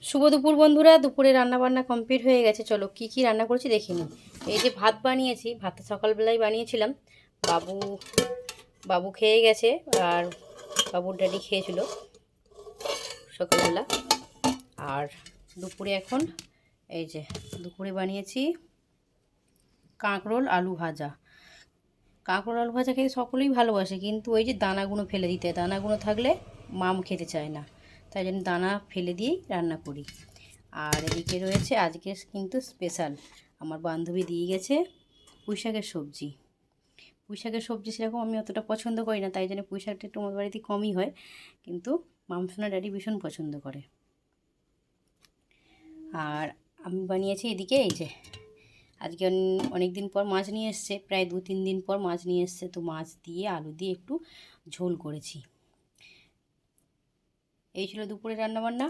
শুভ দুপুর বন্ধুরা। দুপুরে রান্না বান্না কমপ্লিট হয়ে গেছে। চলো কি কি রান্না করেছি দেখে নিই। এই যে ভাত বানিয়েছি, ভাতটা সকালবেলায় বানিয়েছিলাম। বাবু বাবু খেয়ে গেছে, আর বাবুর ড্যাডি খেয়েছিল সকালবেলা। আর দুপুরে এখন এই যে দুপুরে বানিয়েছি কাঁকরোল আলু ভাজা। কাঁকরোল আলু ভাজা খেতে সকলেই ভালোবাসে, কিন্তু ওই যে দানাগুলো ফেলে দিতে হয়, দানাগুলো থাকলে মাম খেতে চায় না, তাই জন্য দানা ফেলে দিয়েই রান্না করি। আর এদিকে রয়েছে আজকে কিন্তু স্পেশাল, আমার বান্ধবী দিয়ে গেছে পুঁই শাকের সবজি। পুঁই শাকের সবজি সেরকম আমি অতটা পছন্দ করি না, তাই জন্য পুঁই শাকটা একটু আমার বাড়িতে কমই হয়, কিন্তু মামসোনা ড্যাডি ভীষণ পছন্দ করে। আর আমি বানিয়েছি এদিকে এই যে আজকে অনেক দিন পর মাছ নিয়ে এসছে, প্রায় 2-3 দিন পর মাছ নিয়ে এসছে, তো মাছ দিয়ে আলু দিয়ে একটু ঝোল করেছি। এই ছিল দুপুরে রান্নাবান্না।